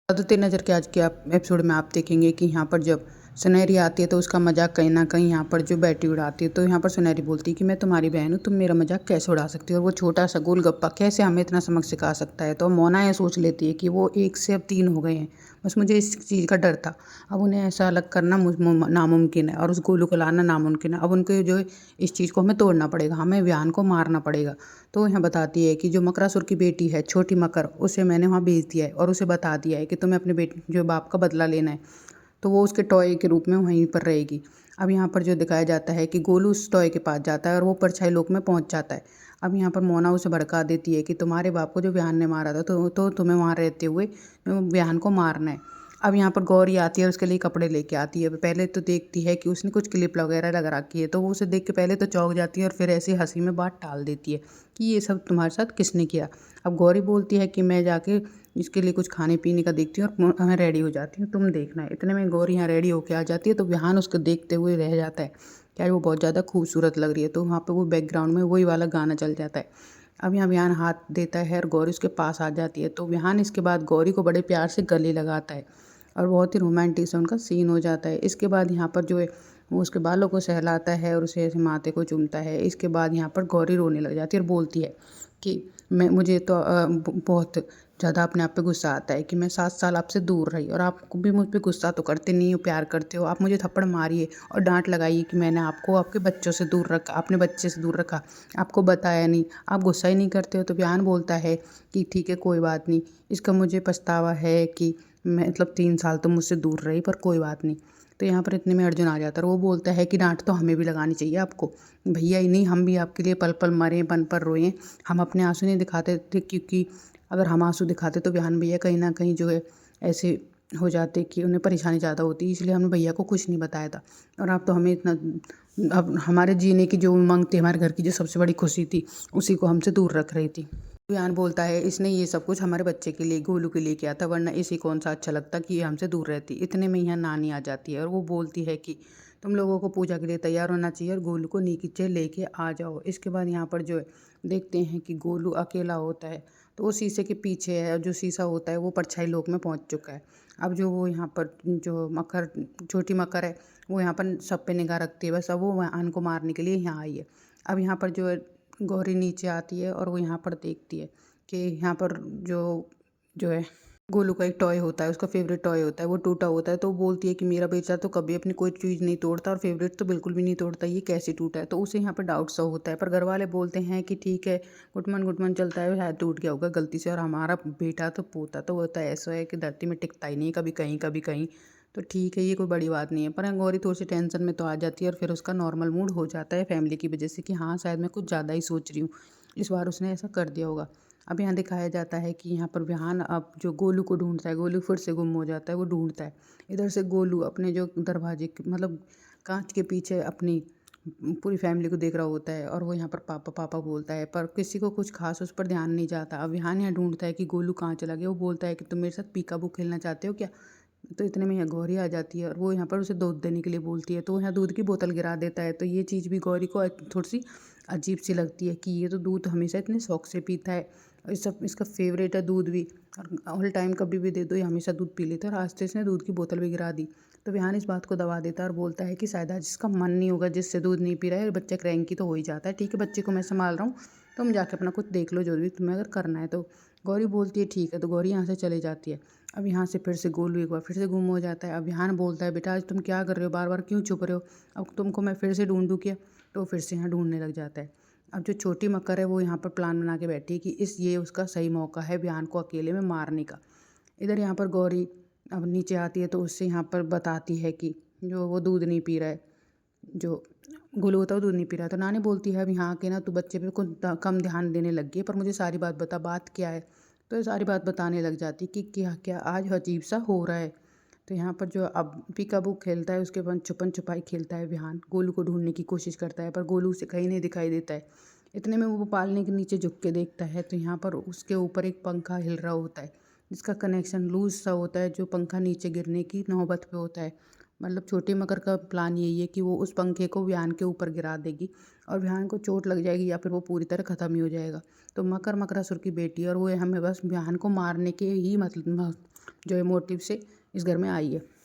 जादू नज़र के आज के आप एपिसोड में आप देखेंगे कि यहाँ पर जब सुनहरी आती है तो उसका मजाक कहीं ना कहीं यहाँ पर जो बैटी उड़ाती है। तो यहाँ पर सुनहरी बोलती है कि मैं तुम्हारी बहन हूँ, तुम मेरा मजाक कैसे उड़ा सकती हो, और वो छोटा सा गोलगप्पा कैसे हमें इतना समझ सिखा सकता है। तो मोना ये सोच लेती है कि वो 1 से अब 3 हो गए हैं, बस मुझे इस चीज़ का डर था। अब उन्हें ऐसा अलग करना नामुमकिन है और उस गोलू को लाना नामुमकिन है। अब उनके जो है इस चीज़ को हमें तोड़ना पड़ेगा, हमें विहान को मारना पड़ेगा। तो यहाँ बताती है कि जो मकरासुर की बेटी है छोटी मकर, उसे मैंने वहाँ भेज दिया है और उसे बता दिया है कि तुम्हें अपने बेटे जो बाप का बदला लेना है। तो वो उसके टॉय के रूप में वहीं पर रहेगी। अब यहाँ पर जो दिखाया जाता है कि गोलू उस टॉय के पास जाता है और वो परछाई लोक में पहुँच जाता है। अब यहाँ पर मोना उसे भड़का देती है कि तुम्हारे बाप को जो विहान ने मारा था तो तुम्हें वहाँ रहते हुए विहान को मारना है। अब यहाँ पर गौरी आती है और उसके लिए कपड़े लेके आती है। पहले तो देखती है कि उसने कुछ क्लिप वगैरह लगा रखी है, तो वो उसे देख के पहले तो चौंक जाती है और फिर ऐसी हंसी में बात टाल देती है कि ये सब तुम्हारे साथ किसने किया। अब गौरी बोलती है कि मैं जाके इसके लिए कुछ खाने पीने का देखती हूँ और मैं रेडी हो जाती हूँ, तुम देखना है। इतने में गौरी यहाँ रेडी होके आ जाती है तो विहान उसको देखते हुए रह जाता है, क्या वो बहुत ज़्यादा खूबसूरत लग रही है। तो वहाँ पे वो बैकग्राउंड में वही वाला गाना चल जाता है। अब यहाँ विहान हाथ देता है और गौरी उसके पास आ जाती है। तो विहान इसके बाद गौरी को बड़े प्यार से गले लगाता है और बहुत ही रोमांटिक सा उनका सीन हो जाता है। इसके बाद यहाँ पर जो है वो उसके बालों को सहलाता है और उसे ऐसे माथे को चूमता है। इसके बाद यहाँ पर गौरी रोने लग जाती है और बोलती है कि मुझे तो बहुत ज़्यादा अपने आप पे गुस्सा आता है कि मैं 7 साल आपसे दूर रही और आप भी मुझ पे गुस्सा तो करते नहीं हो, प्यार करते हो। आप मुझे थप्पड़ मारिए और डांट लगाइए कि मैंने आपको आपके बच्चों से दूर रखा, अपने बच्चे से दूर रखा, आपको बताया नहीं, आप गुस्सा ही नहीं करते हो। तो विहान बोलता है कि ठीक है कोई बात नहीं, इसका मुझे पछतावा है कि मैं मतलब 3 साल तो मुझसे दूर रही, पर कोई बात नहीं। तो यहाँ पर इतने में अर्जुन आ जाता है और वो बोलता है कि डांट तो हमें भी लगानी चाहिए आपको, भैया ही नहीं हम भी आपके लिए पल पल मरे, पल पल रोए। हम अपने आंसू नहीं दिखाते थे, क्योंकि अगर हम आंसू दिखाते तो विहान भैया कहीं ना कहीं जो है ऐसे हो जाते कि उन्हें परेशानी ज़्यादा होती, इसलिए हमने भैया को कुछ नहीं बताया था। और आप तो हमें इतना, अब हमारे जीने की जो उमंग थी, हमारे घर की जो सबसे बड़ी खुशी थी, उसी को हमसे दूर रख रही थी। विहान बोलता है इसने ये सब कुछ हमारे बच्चे के लिए, गोलू के लिए किया था, वरना इसे कौन सा अच्छा लगता कि ये हमसे दूर रहती। इतने में यहाँ नानी आ जाती है और वो बोलती है कि तुम लोगों को पूजा के लिए तैयार होना चाहिए और गोलू को नीचे लेके आ जाओ। इसके बाद यहाँ पर जो है देखते हैं कि गोलू अकेला होता है, तो वो शीशे के पीछे है और जो शीशा होता है वो परछाई लोक में पहुँच चुका है। अब जो वो यहाँ पर जो मकर, छोटी मकर है, वो यहाँ पर सब पे निगाह रखती है, बस अब वो विहान को मारने के लिए यहाँ आई है। अब यहाँ पर जो है गौरी नीचे आती है और वो यहाँ पर देखती है कि यहाँ पर जो जो है गोलू का एक टॉय होता है, उसका फेवरेट टॉय होता है, वो टूटा होता है। तो वो बोलती है कि मेरा बेटा तो कभी अपनी कोई चीज़ नहीं तोड़ता और फेवरेट तो बिल्कुल भी नहीं तोड़ता, ये कैसे टूटा है। तो उसे यहाँ पर डाउट सा होता है, पर घर वाले बोलते हैं कि ठीक है, गुटमन गुटमन चलता है, शायद टूट गया होगा गलती से, और हमारा बेटा तो पोता तो होता है ऐसा है कि धरती में टिकता ही नहीं, कभी कहीं कभी कहीं। तो ठीक है, ये कोई बड़ी बात नहीं है। पर गौरी थोड़ी सी टेंशन में तो आ जाती है और फिर उसका नॉर्मल मूड हो जाता है फैमिली की वजह से कि हाँ शायद मैं कुछ ज़्यादा ही सोच रही हूँ, इस बार उसने ऐसा कर दिया होगा। अब यहाँ दिखाया जाता है कि यहाँ पर विहान अब जो गोलू को ढूंढता है, गोलू फिर से गुम हो जाता है, वो ढूंढता है। इधर से गोलू अपने जो दरवाजे मतलब कांच के पीछे अपनी पूरी फैमिली को देख रहा होता है और वो यहाँ पर पापा पापा बोलता है, पर किसी को कुछ खास उस पर ध्यान नहीं जाता। अब विहान यहाँ ढूंढता है कि गोलू कहाँ चला गया। वो बोलता है कि तुम मेरे साथ पीका बू खेलना चाहते हो क्या। तो इतने में यहाँ गौरी आ जाती है और वो यहाँ पर उसे दूध देने के लिए बोलती है, तो वो यहाँ दूध की बोतल गिरा देता है। तो ये चीज़ भी गौरी को थोड़ी सी अजीब सी लगती है कि ये तो दूध हमेशा इतने शौक से पीता है और इस सब इसका फेवरेट है दूध भी, और ऑल टाइम कभी भी दे दो ये हमेशा दूध पी लेता है, और आज तो इसने दूध की बोतल भी गिरा दी। तो विहान इस बात को दबा देता है और बोलता है कि शायद आज इसका मन नहीं होगा, जिससे दूध नहीं पी रहा है, बच्चा क्रैंकी तो हो ही जाता है। ठीक है, बच्चे को मैं संभाल रहा हूँ, तुम जाके अपना कुछ देख लो जो भी तुम्हें अगर करना है तो। गौरी बोलती है ठीक है, तो गौरी यहाँ से चली जाती है। अब यहाँ से फिर से गोलू एक बार फिर से गुम हो जाता है। अब विहान बोलता है बेटा आज तुम क्या कर रहे हो, बार बार क्यों छुप रहे हो, अब तुमको मैं फिर से ढूंढूं क्या। तो फिर से यहाँ ढूंढने लग जाता है। अब जो छोटी मकर है वो यहाँ पर प्लान बना के बैठी है कि ये उसका सही मौका है विहान को अकेले में मारने का। इधर यहाँ पर गौरी अब नीचे आती है तो उससे यहाँ पर बताती है कि जो वो दूध नहीं पी रहा है, जो गोलू होता है वो दूध नहीं पी रहा है। तो नानी बोलती है अब यहाँ के ना तू बच्चे पे कुछ कम ध्यान देने लग गई है, पर मुझे सारी बात बता, बात क्या है। तो ये सारी बात बताने लग जाती कि क्या क्या आज अजीब सा हो रहा है। तो यहाँ पर जो अब पीकाबू खेलता है, उसके बाद छुपन छुपाई खेलता है विहान, गोलू को ढूंढने की कोशिश करता है, पर गोलू उसे कहीं नहीं दिखाई देता है। इतने में वो पालने के नीचे झुक के देखता है तो यहाँ पर उसके ऊपर एक पंखा हिल रहा होता है, जिसका कनेक्शन लूज सा होता है, जो पंखा नीचे गिरने की नौबत पे होता है। मतलब छोटी मकर का प्लान यही है कि वो उस पंखे को विहान के ऊपर गिरा देगी और विहान को चोट लग जाएगी या फिर वो पूरी तरह ख़त्म ही हो जाएगा। तो मकर मकरासुर की बेटी और वो हमें बस विहान को मारने के ही मतलब जो ये मोटिव से इस घर में आई है।